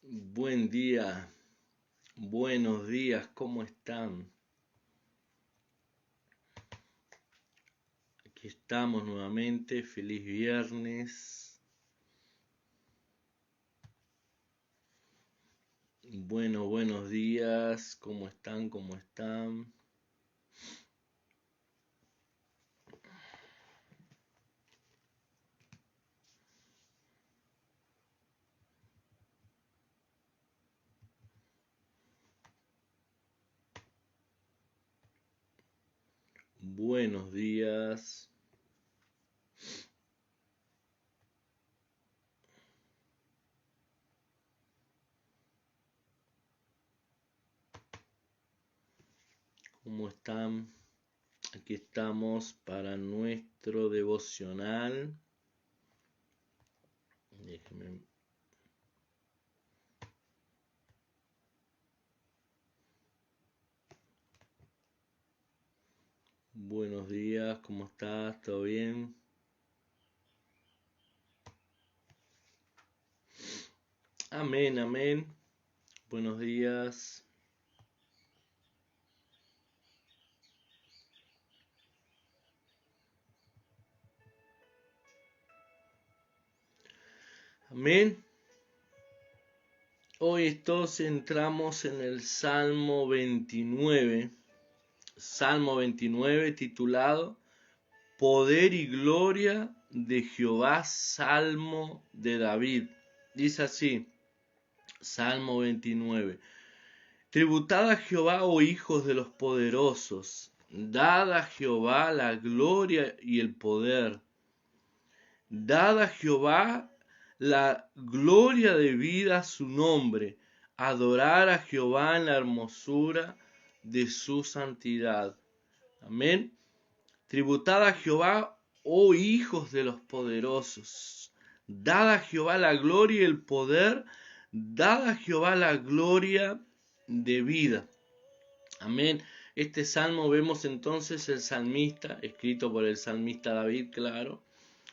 Buen día, buenos días, ¿cómo están? Aquí estamos nuevamente, feliz viernes. Bueno, buenos días, ¿cómo están? ¿Cómo están? Buenos días. ¿Cómo están? Aquí estamos para nuestro devocional. Déjenme. Buenos días, ¿cómo estás? ¿Todo bien? Amén, amén. Buenos días. Amén. Hoy todos entramos en el Salmo 29. Salmo 29 titulado Poder y Gloria de Jehová, Salmo de David. Dice así, Salmo 29. Tributad a Jehová, oh hijos de los poderosos, dad a Jehová la gloria y el poder. Dad a Jehová la gloria debida a su nombre, adorar a Jehová en la hermosura de su santidad. Amén. Tributad a Jehová, oh hijos de los poderosos. Dad a Jehová la gloria y el poder. Dad a Jehová la gloria de vida. Amén. Este salmo vemos entonces el salmista, escrito por el salmista David, claro,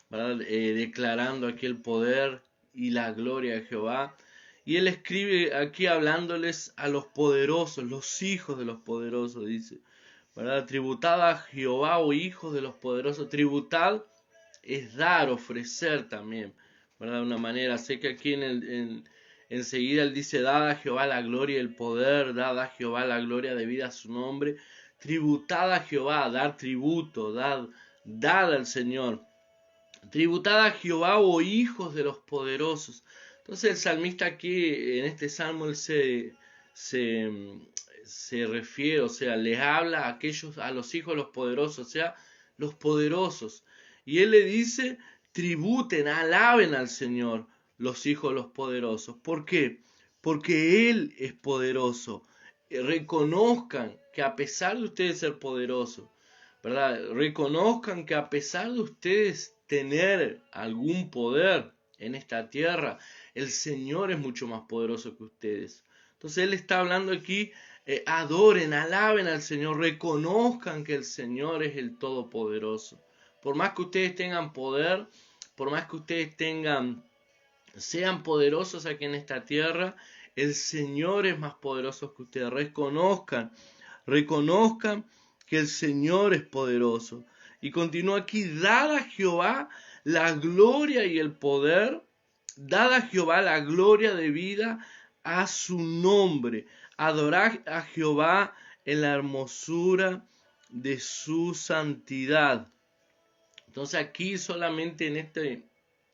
declarando aquí el poder y la gloria de Jehová. Y él escribe aquí hablándoles a los poderosos, los hijos de los poderosos, dice. ¿Verdad? Tributad a Jehová, oh hijos de los poderosos. Tributad es dar, ofrecer también, ¿verdad? De una manera. Sé que aquí enseguida él dice, dad a Jehová la gloria y el poder, dad a Jehová la gloria debida a su nombre. Tributad a Jehová, dar tributo, dad al Señor. Tributad a Jehová, oh hijos de los poderosos. Entonces el salmista aquí, en este salmo, él se refiere, o sea, les habla a aquellos, a los hijos de los poderosos, o sea, los poderosos. Y él le dice, tributen, alaben al Señor, los hijos de los poderosos. ¿Por qué? Porque Él es poderoso. Reconozcan que a pesar de ustedes ser poderosos, ¿verdad? Reconozcan que a pesar de ustedes tener algún poder en esta tierra, el Señor es mucho más poderoso que ustedes. Entonces Él está hablando aquí, adoren, alaben al Señor, reconozcan que el Señor es el Todopoderoso. Por más que ustedes tengan poder, por más que ustedes sean poderosos aquí en esta tierra, el Señor es más poderoso que ustedes. Reconozcan que el Señor es poderoso. Y continúa aquí, dad a Jehová la gloria y el poder, dad a Jehová la gloria debida a su nombre, adorad a Jehová en la hermosura de su santidad. Entonces aquí solamente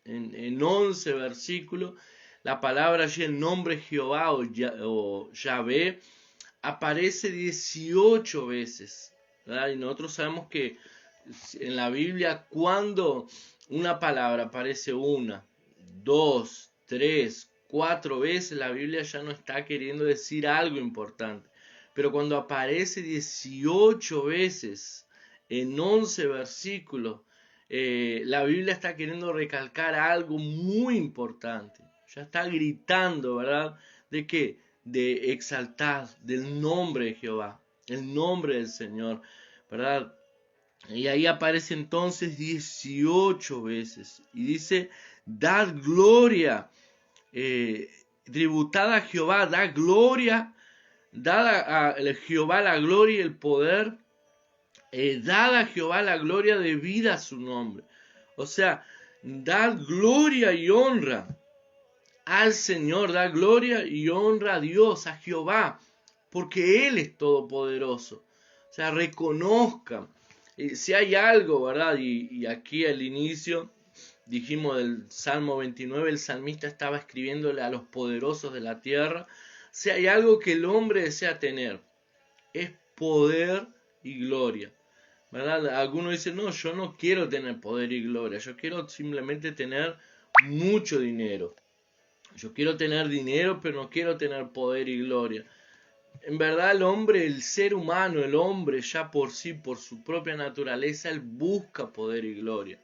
en 11 versículos, la palabra allí, el nombre Jehová o Yahvé, aparece 18 veces, ¿verdad? Y nosotros sabemos que en la Biblia, cuando una palabra aparece una, dos, tres, cuatro veces, la Biblia ya no está queriendo decir algo importante. Pero cuando aparece 18 veces en 11 versículos, la Biblia está queriendo recalcar algo muy importante. Ya está gritando, ¿verdad? ¿De qué? De exaltar del nombre de Jehová, el nombre del Señor, ¿verdad? Y ahí aparece entonces 18 veces. Y dice, dad gloria, tributad a Jehová, da gloria, dad a Jehová la gloria y el poder, dad a Jehová la gloria debida a su nombre. O sea, dad gloria y honra al Señor, da gloria y honra a Dios, a Jehová, porque Él es todopoderoso. O sea, reconozcan. Si hay algo, ¿verdad? Y aquí al inicio dijimos del Salmo 29, el salmista estaba escribiéndole a los poderosos de la tierra. Si hay algo que el hombre desea tener, es poder y gloria, ¿verdad? Algunos dicen, no, yo no quiero tener poder y gloria, yo quiero simplemente tener mucho dinero. Yo quiero tener dinero, pero no quiero tener poder y gloria. En verdad el hombre, el ser humano, el hombre ya por sí, por su propia naturaleza, él busca poder y gloria.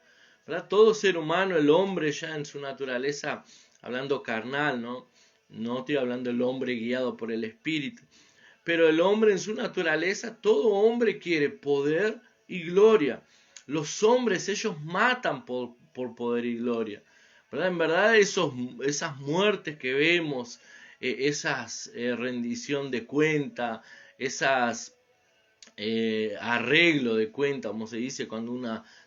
¿Verdad? Todo ser humano, el hombre ya en su naturaleza, hablando carnal, ¿no? No estoy hablando del hombre guiado por el espíritu. Pero el hombre en su naturaleza, todo hombre quiere poder y gloria. Los hombres, ellos matan por poder y gloria. ¿Verdad? En verdad esas muertes que vemos, esas rendición de cuenta, esas arreglo de cuenta, como se dice, cuando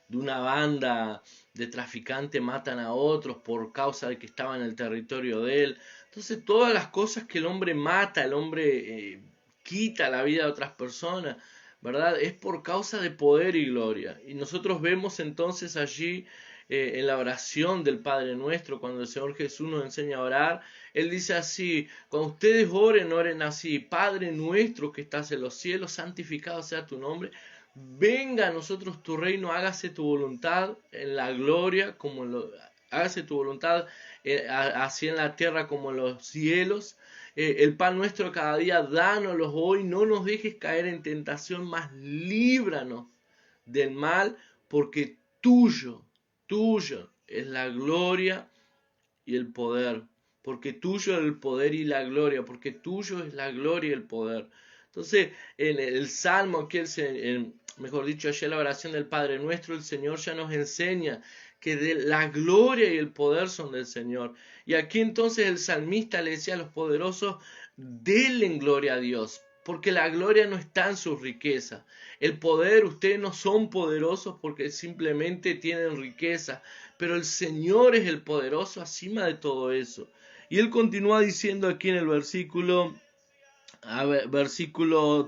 de una banda de traficantes matan a otros por causa de que estaban en el territorio de él. Entonces todas las cosas que el hombre mata, el hombre quita la vida de otras personas, ¿verdad? Es por causa de poder y gloria. Y nosotros vemos entonces allí en la oración del Padre Nuestro, cuando el Señor Jesús nos enseña a orar, Él dice así, cuando ustedes oren, oren así, Padre Nuestro que estás en los cielos, santificado sea tu nombre, venga a nosotros tu reino, hágase tu voluntad en la gloria, hágase tu voluntad así en la tierra como en los cielos. El pan nuestro cada día, dánoslo hoy, no nos dejes caer en tentación, mas líbranos del mal, porque tuyo es la gloria y el poder, porque tuyo es el poder y la gloria, porque tuyo es la gloria y el poder. Entonces, en el Salmo, mejor dicho, allá en la oración del Padre Nuestro, el Señor ya nos enseña que la gloria y el poder son del Señor. Y aquí entonces el salmista le decía a los poderosos, denle gloria a Dios, porque la gloria no está en sus riquezas. El poder, ustedes no son poderosos porque simplemente tienen riqueza, pero el Señor es el poderoso encima de todo eso. Y él continúa diciendo aquí en el versículo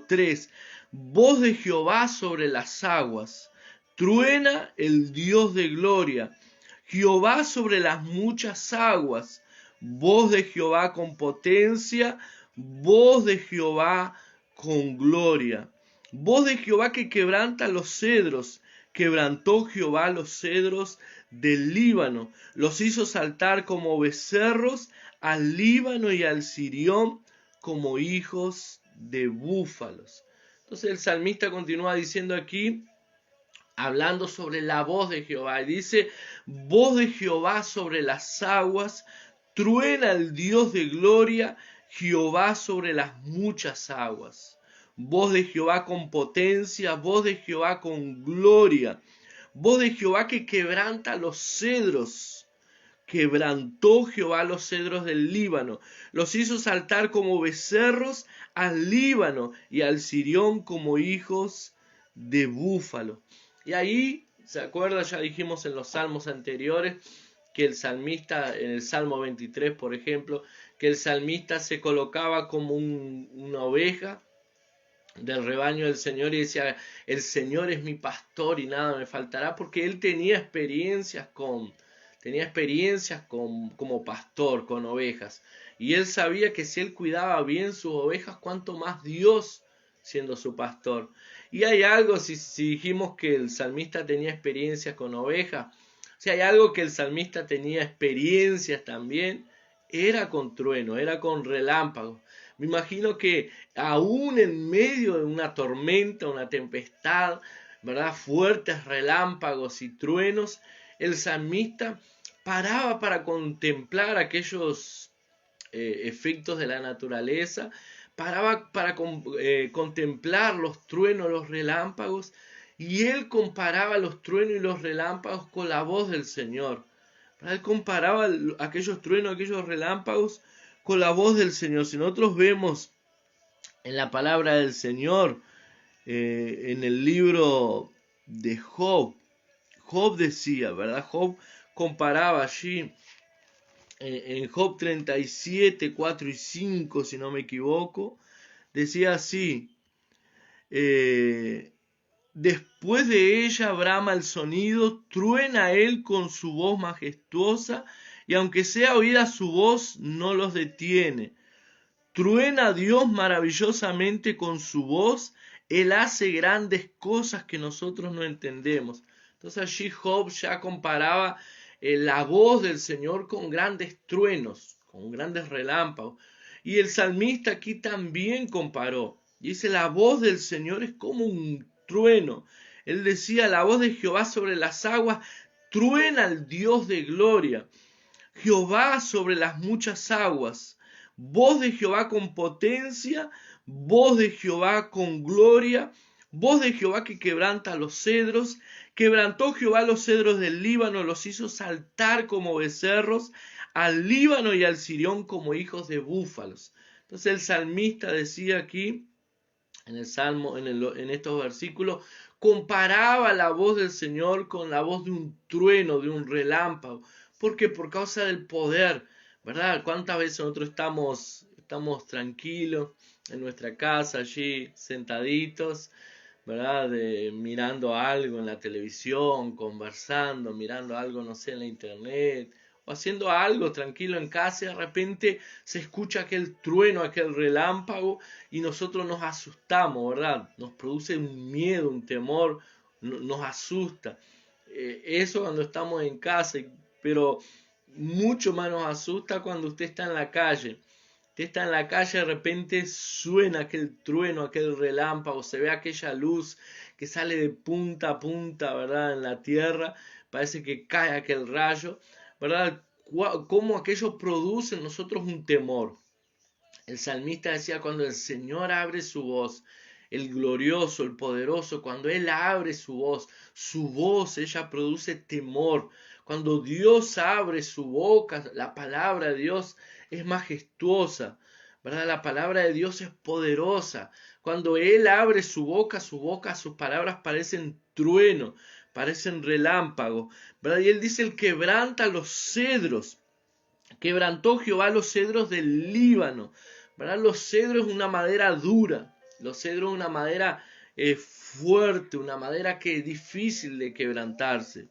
3, voz de Jehová sobre las aguas, truena el Dios de gloria, Jehová sobre las muchas aguas, voz de Jehová con potencia, voz de Jehová con gloria, voz de Jehová que quebranta los cedros, quebrantó Jehová los cedros del Líbano, los hizo saltar como becerros al Líbano y al Sirión como hijos de búfalos. Entonces el salmista continúa diciendo aquí, hablando sobre la voz de Jehová, y dice, voz de Jehová sobre las aguas, truena el Dios de gloria, Jehová sobre las muchas aguas. Voz de Jehová con potencia, voz de Jehová con gloria, voz de Jehová que quebranta los cedros. Quebrantó Jehová los cedros del Líbano, los hizo saltar como becerros al Líbano y al Sirión como hijos de búfalo. Y ahí, ¿se acuerda? Ya dijimos en los salmos anteriores que el salmista, en el Salmo 23, por ejemplo, que el salmista se colocaba como una oveja del rebaño del Señor y decía, el Señor es mi pastor y nada me faltará, porque él tenía experiencias como pastor, con ovejas. Y él sabía que si él cuidaba bien sus ovejas, cuánto más Dios siendo su pastor. Y hay algo, si dijimos que el salmista tenía experiencias con ovejas, si hay algo que el salmista tenía experiencias también, era con trueno, era con relámpagos. Me imagino que aún en medio de una tormenta, una tempestad, ¿verdad? Fuertes relámpagos y truenos, el salmista paraba para contemplar aquellos efectos de la naturaleza, paraba para contemplar los truenos, los relámpagos, y él comparaba los truenos y los relámpagos con la voz del Señor. Él comparaba aquellos truenos, aquellos relámpagos con la voz del Señor. Si nosotros vemos en la palabra del Señor, en el libro de Job, Job decía, ¿verdad? Job comparaba allí en Job 37, 4 y 5, si no me equivoco, decía así, después de ella brama el sonido, truena él con su voz majestuosa, y aunque sea oída su voz, no los detiene. Truena Dios maravillosamente con su voz, él hace grandes cosas que nosotros no entendemos. Entonces allí Job ya comparaba la voz del Señor con grandes truenos, con grandes relámpagos. Y el salmista aquí también comparó. Dice, la voz del Señor es como un trueno. Él decía, la voz de Jehová sobre las aguas, truena el Dios de gloria. Jehová sobre las muchas aguas. Voz de Jehová con potencia, voz de Jehová con gloria, voz de Jehová que quebranta los cedros. Quebrantó Jehová los cedros del Líbano, los hizo saltar como becerros, al Líbano y al Sirión como hijos de búfalos. Entonces el salmista decía aquí, en el Salmo, en estos versículos, comparaba la voz del Señor con la voz de un trueno, de un relámpago. Porque por causa del poder, ¿verdad? ¿Cuántas veces nosotros estamos tranquilos en nuestra casa, allí sentaditos, ¿verdad? Mirando algo en la televisión, conversando, mirando algo, no sé, en la internet, o haciendo algo tranquilo en casa, y de repente se escucha aquel trueno, aquel relámpago, y nosotros nos asustamos, ¿verdad? Nos produce un miedo, un temor, nos asusta. Eso cuando estamos en casa, pero mucho más nos asusta cuando usted está en la calle. Usted está en la calle, de repente suena aquel trueno, aquel relámpago, se ve aquella luz que sale de punta a punta, ¿verdad? En la tierra, parece que cae aquel rayo, ¿verdad? Cómo aquello produce en nosotros un temor. El salmista decía, cuando el Señor abre su voz, el glorioso, el poderoso, cuando Él abre su voz, ella produce temor. Cuando Dios abre su boca, la palabra de Dios es majestuosa, ¿verdad? La palabra de Dios es poderosa. Cuando Él abre su boca, sus palabras parecen trueno, parecen relámpagos, ¿verdad? Y Él dice, Él quebranta los cedros. Quebrantó Jehová los cedros del Líbano, ¿verdad? Los cedros es una madera dura, los cedros es una madera fuerte, una madera que es difícil de quebrantarse,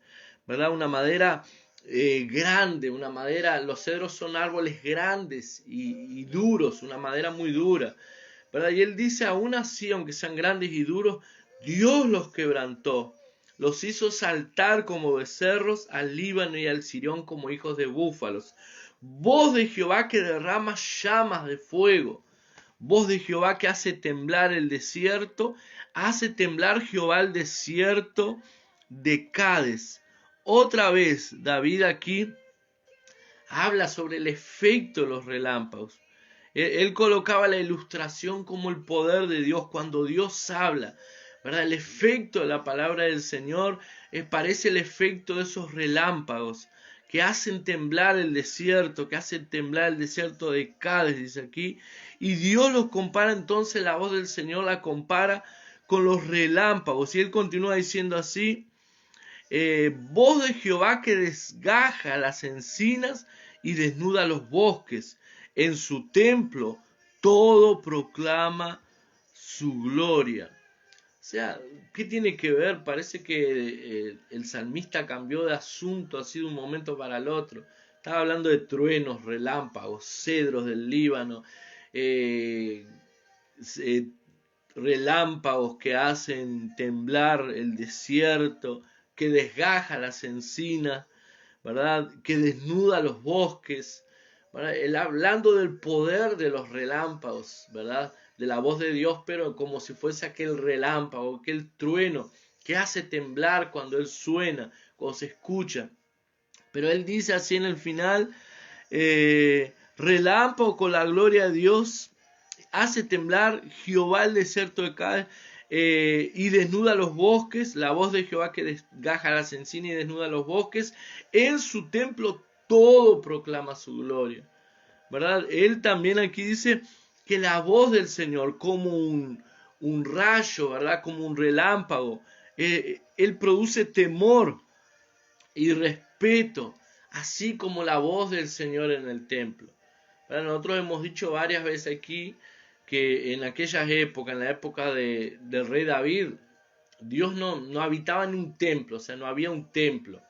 ¿verdad? Una madera grande, una madera, los cedros son árboles grandes y duros, una madera muy dura, ¿verdad? Y él dice, aún así, aunque sean grandes y duros, Dios los quebrantó, los hizo saltar como becerros, al Líbano y al Sirión como hijos de búfalos. Voz de Jehová que derrama llamas de fuego. Voz de Jehová que hace temblar el desierto. Hace temblar Jehová el desierto de Cades. Otra vez David aquí habla sobre el efecto de los relámpagos. Él colocaba la ilustración como el poder de Dios cuando Dios habla, ¿verdad? El efecto de la palabra del Señor parece el efecto de esos relámpagos que hacen temblar el desierto, que hacen temblar el desierto de Cades, dice aquí. Y Dios los compara, entonces la voz del Señor la compara con los relámpagos. Y él continúa diciendo así, voz de Jehová que desgaja las encinas y desnuda los bosques. En su templo todo proclama su gloria. O sea, ¿qué tiene que ver? Parece que el salmista cambió de asunto así de un momento para el otro. Estaba hablando de truenos, relámpagos, cedros del Líbano, relámpagos que hacen temblar el desierto, que desgaja las encinas, ¿verdad? Que desnuda los bosques, ¿verdad? Él hablando del poder de los relámpagos, ¿verdad? De la voz de Dios, pero como si fuese aquel relámpago, aquel trueno que hace temblar cuando él suena, cuando se escucha. Pero él dice así en el final, relámpago con la gloria de Dios, hace temblar Jehová el desierto de Cades, y desnuda los bosques, la voz de Jehová que desgaja las encinas y desnuda los bosques, en su templo todo proclama su gloria. ¿verdad? Él también aquí dice que la voz del Señor, como un rayo, ¿verdad? Como un relámpago, Él produce temor y respeto, así como la voz del Señor en el templo. ¿Verdad? Nosotros hemos dicho varias veces aquí que en aquellas épocas, en la época del rey David, Dios no habitaba en un templo, o sea, no había un templo.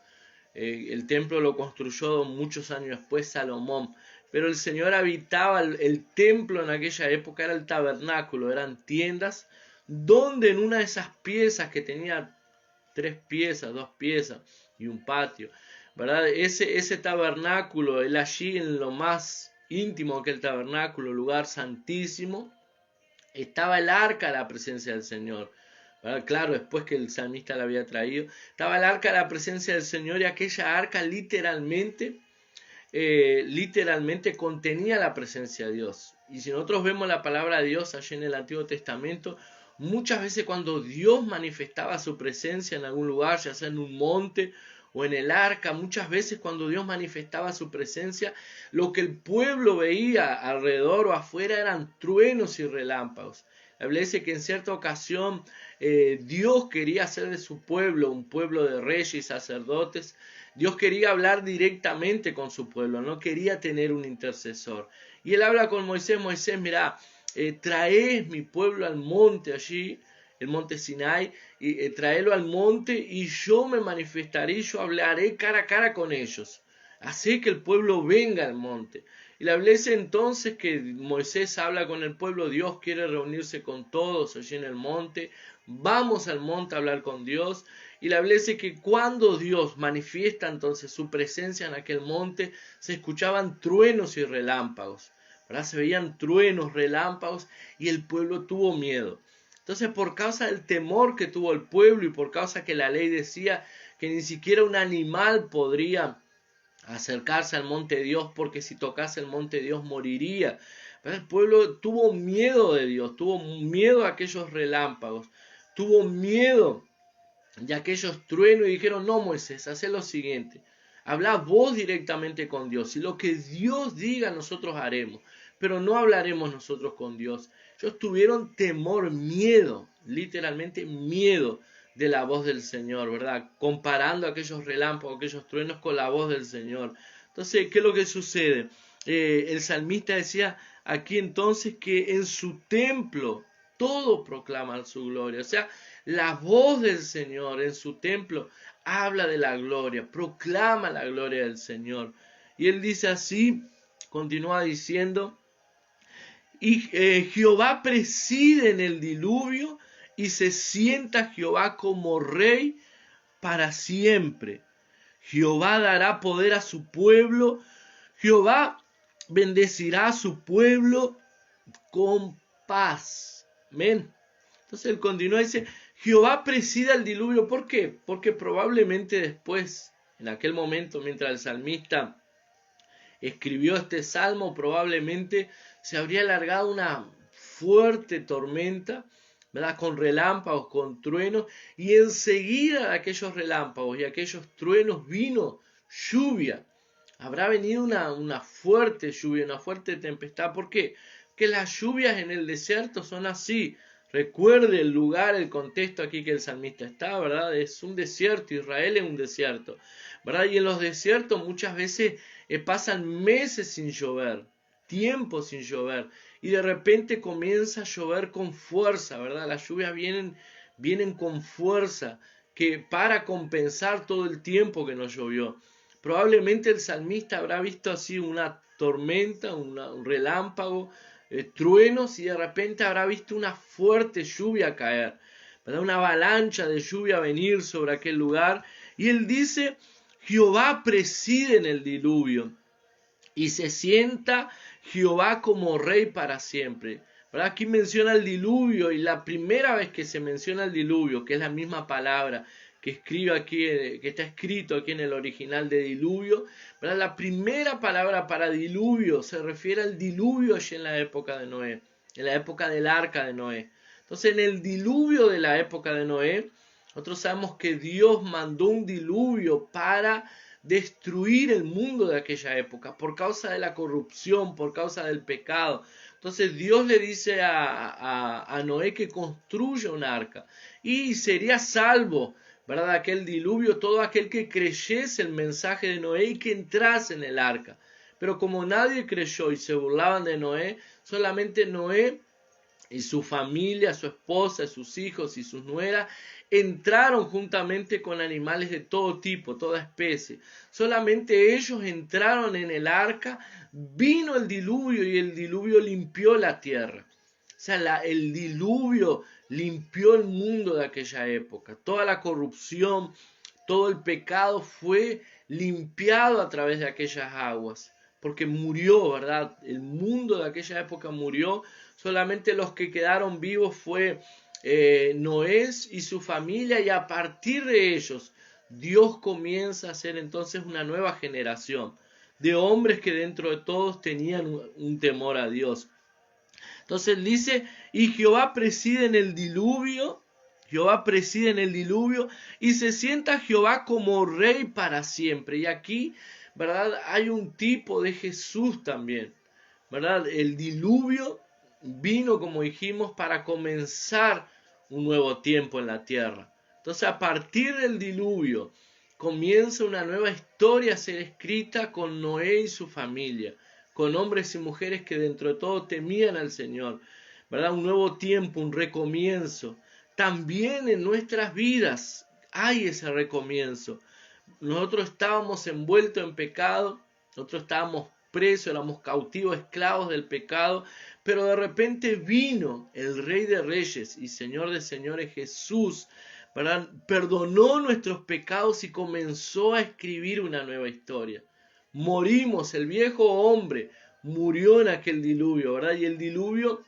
El templo lo construyó muchos años después Salomón, pero el Señor habitaba el templo en aquella época, era el tabernáculo, eran tiendas, donde en una de esas piezas que tenía 3 piezas, 2 piezas y un patio, ¿verdad? Ese tabernáculo, él allí en lo más íntimo que el tabernáculo, lugar santísimo, estaba el arca de la presencia del Señor. ¿Verdad? Claro, después que el salmista la había traído, estaba el arca de la presencia del Señor y aquella arca literalmente contenía la presencia de Dios. Y si nosotros vemos la palabra de Dios allí en el Antiguo Testamento, muchas veces cuando Dios manifestaba su presencia en algún lugar, ya sea en un monte o en el arca, muchas veces cuando Dios manifestaba su presencia, lo que el pueblo veía alrededor o afuera eran truenos y relámpagos. La Biblia dice que en cierta ocasión Dios quería hacer de su pueblo un pueblo de reyes y sacerdotes. Dios quería hablar directamente con su pueblo, no quería tener un intercesor. Y él habla con Moisés, mira, trae mi pueblo al monte allí, el monte Sinai, y traelo al monte y yo me manifestaré y yo hablaré cara a cara con ellos. Así que el pueblo venga al monte. Y la Biblia dice entonces que Moisés habla con el pueblo, Dios quiere reunirse con todos allí en el monte, vamos al monte a hablar con Dios. Y la Biblia dice que cuando Dios manifiesta entonces su presencia en aquel monte, se escuchaban truenos y relámpagos, ¿verdad? Se veían truenos, relámpagos y el pueblo tuvo miedo. Entonces, por causa del temor que tuvo el pueblo y por causa que la ley decía que ni siquiera un animal podría acercarse al monte de Dios porque si tocase el monte de Dios moriría. Pero el pueblo tuvo miedo de Dios, tuvo miedo a aquellos relámpagos, tuvo miedo de aquellos truenos y dijeron, no Moisés, haz lo siguiente, habla vos directamente con Dios y lo que Dios diga nosotros haremos, pero no hablaremos nosotros con Dios. Ellos tuvieron temor, miedo, literalmente miedo de la voz del Señor, ¿verdad? Comparando aquellos relámpagos, aquellos truenos con la voz del Señor. Entonces, ¿qué es lo que sucede? El salmista decía aquí entonces que en su templo todo proclama su gloria. O sea, la voz del Señor en su templo habla de la gloria, proclama la gloria del Señor. Y él dice así, continúa diciendo, y Jehová preside en el diluvio y se sienta Jehová como rey para siempre. Jehová dará poder a su pueblo. Jehová bendecirá a su pueblo con paz. Amén. Entonces él continúa y dice, Jehová presida el diluvio. ¿Por qué? Porque probablemente después, en aquel momento, mientras el salmista escribió este salmo, probablemente se habría alargado una fuerte tormenta, ¿verdad? Con relámpagos, con truenos, y enseguida de aquellos relámpagos y aquellos truenos vino lluvia. Habrá venido una fuerte lluvia, una fuerte tempestad. ¿Por qué? Porque las lluvias en el desierto son así. Recuerde el lugar, el contexto aquí que el salmista está, ¿verdad? Es un desierto, Israel es un desierto, ¿verdad? Y en los desiertos muchas veces pasan meses sin llover, tiempo sin llover, y de repente comienza a llover con fuerza, ¿verdad? Las lluvias vienen con fuerza, que para compensar todo el tiempo que no llovió. Probablemente el salmista habrá visto así una tormenta, un relámpago, truenos y de repente habrá visto una fuerte lluvia caer, ¿verdad? Una avalancha de lluvia venir sobre aquel lugar. Y él dice, Jehová preside en el diluvio y se sienta Jehová como rey para siempre. ¿Verdad? Aquí menciona el diluvio y la primera vez que se menciona el diluvio, que es la misma palabra que escribe aquí, que está escrito aquí en el original de diluvio, ¿verdad? La primera palabra para diluvio se refiere al diluvio allí en la época de Noé, en la época del arca de Noé. Entonces en el diluvio de la época de Noé, nosotros sabemos que Dios mandó un diluvio para destruir el mundo de aquella época por causa de la corrupción, por causa del pecado. Entonces Dios le dice a Noé que construya un arca y sería salvo, ¿verdad? Aquel diluvio, todo aquel que creyese el mensaje de Noé y que entrase en el arca. Pero como nadie creyó y se burlaban de Noé, solamente Noé y su familia, su esposa, sus hijos y sus nueras entraron juntamente con animales de todo tipo, toda especie. Solamente ellos entraron en el arca, vino el diluvio y el diluvio limpió la tierra. O sea, el diluvio limpió el mundo de aquella época. Toda la corrupción, todo el pecado fue limpiado a través de aquellas aguas. Porque murió, ¿verdad? El mundo de aquella época murió. Solamente los que quedaron vivos fue Noé y su familia, y a partir de ellos Dios comienza a hacer entonces una nueva generación de hombres que dentro de todos tenían un temor a Dios. Entonces dice, y Jehová preside en el diluvio, y se sienta Jehová como rey para siempre. Y aquí, ¿verdad? Hay un tipo de Jesús también, ¿verdad? El diluvio vino, como dijimos, para comenzar un nuevo tiempo en la tierra. Entonces, a partir del diluvio, comienza una nueva historia a ser escrita con Noé y su familia, con hombres y mujeres que dentro de todo temían al Señor, ¿verdad? Un nuevo tiempo, un recomienzo. También en nuestras vidas hay ese recomienzo. Nosotros estábamos envueltos en pecado, nosotros estábamos presos, éramos cautivos, esclavos del pecado, pero de repente vino el Rey de Reyes y Señor de Señores, Jesús, ¿verdad? Perdonó nuestros pecados y comenzó a escribir una nueva historia. Morimos, el viejo hombre murió en aquel diluvio, ¿verdad? Y el diluvio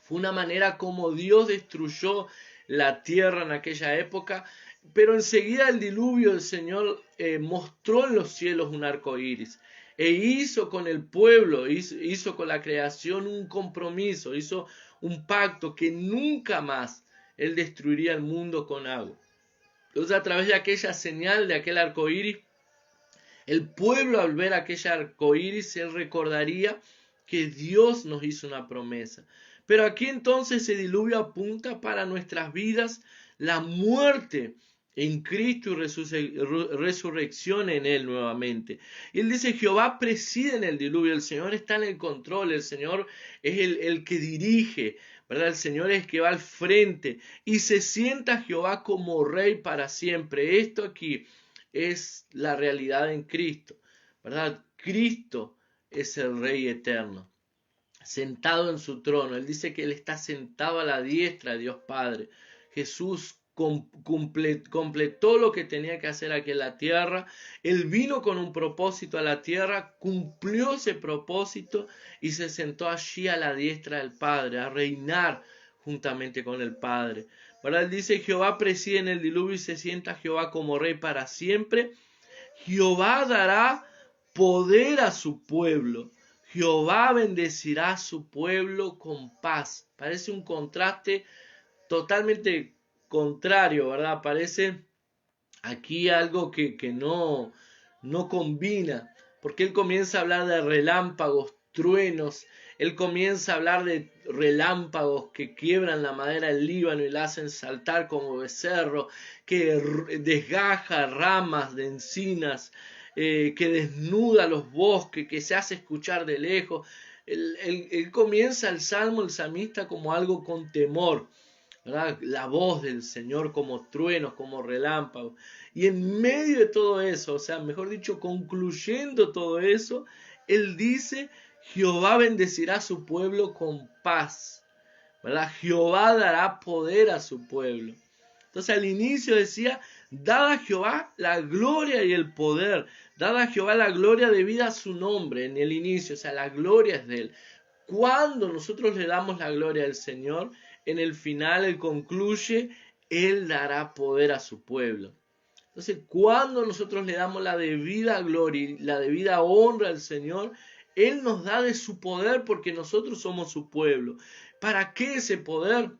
fue una manera como Dios destruyó la tierra en aquella época, pero enseguida el diluvio el Señor mostró en los cielos un arco iris e hizo con el pueblo, hizo con la creación un compromiso, hizo un pacto que nunca más Él destruiría el mundo con agua. Entonces, a través de aquella señal de aquel arco iris, el pueblo, al ver aquel arco iris, se recordaría que Dios nos hizo una promesa. Pero aquí entonces ese diluvio apunta para nuestras vidas la muerte en Cristo y resurrección en Él nuevamente. Y Él dice, Jehová preside en el diluvio, el Señor está en el control, el Señor es el que dirige, ¿verdad? El Señor es el que va al frente y se sienta Jehová como rey para siempre. Esto aquí es la realidad en Cristo, ¿verdad? Cristo es el Rey eterno, sentado en su trono. Él dice que Él está sentado a la diestra de Dios Padre. Jesús completó lo que tenía que hacer aquí en la tierra. Él vino con un propósito a la tierra, cumplió ese propósito y se sentó allí a la diestra del Padre, a reinar juntamente con el Padre. ¿Verdad? Él dice, Jehová preside en el diluvio y se sienta Jehová como rey para siempre. Jehová dará poder a su pueblo. Jehová bendecirá a su pueblo con paz. Parece un contraste totalmente contrario, ¿verdad? Parece aquí algo que no combina, porque él comienza a hablar de relámpagos, truenos, él comienza a hablar de relámpagos que quiebran la madera del Líbano y la hacen saltar como becerro, que desgaja ramas de encinas, que desnuda los bosques, que se hace escuchar de lejos. Él comienza el salmo, el salmista, como algo con temor, ¿verdad? La voz del Señor como truenos, como relámpagos. Y en medio de todo eso, o sea, mejor dicho, concluyendo todo eso, Él dice, Jehová bendecirá a su pueblo con paz, ¿verdad? Jehová dará poder a su pueblo. Entonces al inicio decía, dad a Jehová la gloria y el poder, dad a Jehová la gloria debida a su nombre en el inicio, o sea, la gloria es de Él. Cuando nosotros le damos la gloria al Señor, en el final Él concluye, Él dará poder a su pueblo. Entonces, cuando nosotros le damos la debida gloria y la debida honra al Señor, Él nos da de su poder porque nosotros somos su pueblo. ¿Para qué ese poder?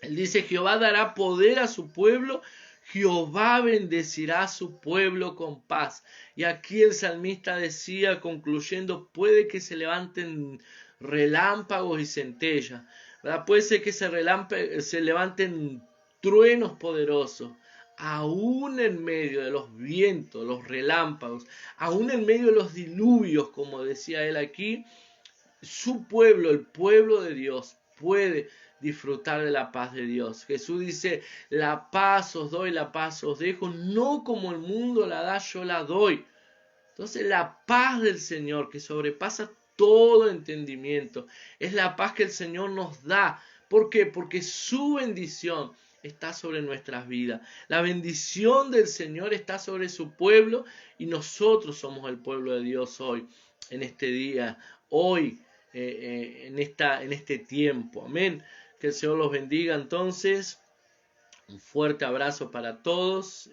Él dice, Jehová dará poder a su pueblo, Jehová bendecirá a su pueblo con paz. Y aquí el salmista decía, concluyendo, puede que se levanten relámpagos y centellas, ¿verdad? Puede ser que se levanten truenos poderosos, aún en medio de los vientos, los relámpagos, aún en medio de los diluvios, como decía él aquí, su pueblo, el pueblo de Dios, puede disfrutar de la paz de Dios. Jesús dice, la paz os doy, la paz os dejo, no como el mundo la da, yo la doy. Entonces la paz del Señor, que sobrepasa todo entendimiento, es la paz que el Señor nos da. ¿Por qué? Porque su bendición está sobre nuestras vidas. La bendición del Señor está sobre su pueblo y nosotros somos el pueblo de Dios hoy, en este día, hoy, en este tiempo. Amén. Que el Señor los bendiga entonces. Un fuerte abrazo para todos.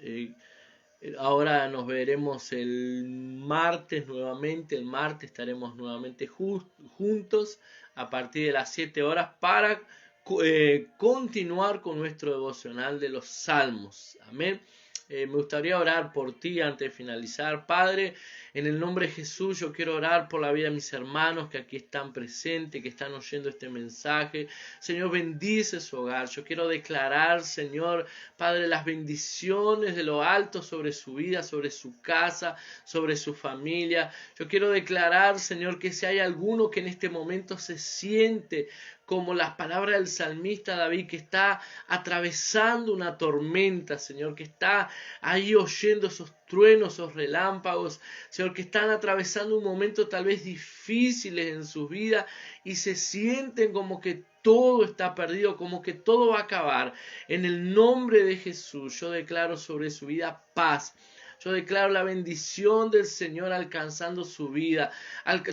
Ahora nos veremos el martes nuevamente. El martes estaremos nuevamente juntos a partir de las 7 horas para continuar con nuestro devocional de los Salmos. Amén. Me gustaría orar por ti antes de finalizar. Padre, en el nombre de Jesús yo quiero orar por la vida de mis hermanos que aquí están presentes, que están oyendo este mensaje. Señor, bendice su hogar. Yo quiero declarar, Señor, Padre, las bendiciones de lo alto sobre su vida, sobre su casa, sobre su familia. Yo quiero declarar, Señor, que si hay alguno que en este momento se siente como las palabras del salmista David, que está atravesando una tormenta, Señor, que está ahí oyendo esos truenos, esos relámpagos, Señor, que están atravesando un momento tal vez difíciles en sus vidas y se sienten como que todo está perdido, como que todo va a acabar. En el nombre de Jesús, yo declaro sobre su vida paz. Yo declaro la bendición del Señor alcanzando su vida,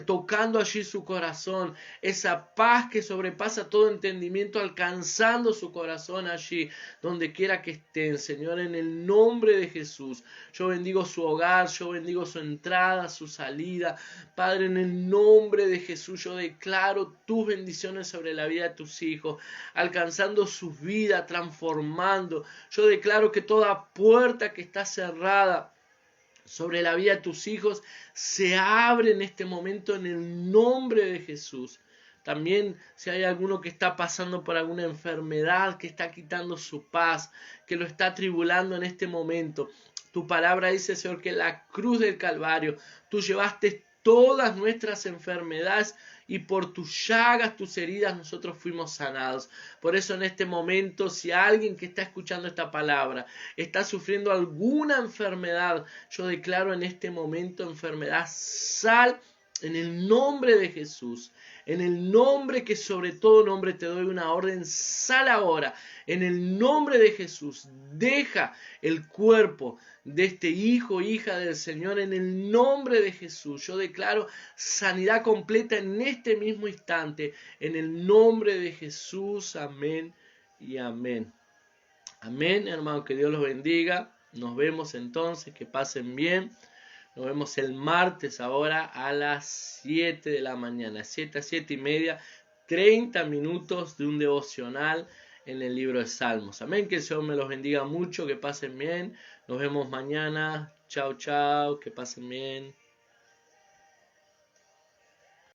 tocando allí su corazón, esa paz que sobrepasa todo entendimiento, alcanzando su corazón allí, donde quiera que estén, Señor, en el nombre de Jesús. Yo bendigo su hogar, yo bendigo su entrada, su salida. Padre, en el nombre de Jesús, yo declaro tus bendiciones sobre la vida de tus hijos, alcanzando sus vidas, transformando. Yo declaro que toda puerta que está cerrada sobre la vida de tus hijos se abre en este momento en el nombre de Jesús. También si hay alguno que está pasando por alguna enfermedad, que está quitando su paz, que lo está atribulando en este momento. Tu palabra dice, Señor, que en la cruz del Calvario tú llevaste todas nuestras enfermedades y por tus llagas, tus heridas, nosotros fuimos sanados. Por eso en este momento, si alguien que está escuchando esta palabra está sufriendo alguna enfermedad, yo declaro en este momento enfermedad, sal en el nombre de Jesús. En el nombre que sobre todo nombre te doy una orden, sal ahora. En el nombre de Jesús, deja el cuerpo de este hijo, hija del Señor, en el nombre de Jesús. Yo declaro sanidad completa en este mismo instante, en el nombre de Jesús. Amén y amén. Amén, hermano, que Dios los bendiga. Nos vemos entonces, que pasen bien. Nos vemos el martes ahora a las 7 de la mañana, 7 a 7 y media, 30 minutos de un devocional en el libro de Salmos. Amén, que el Señor me los bendiga mucho, que pasen bien. Nos vemos mañana. Chao, chao, que pasen bien.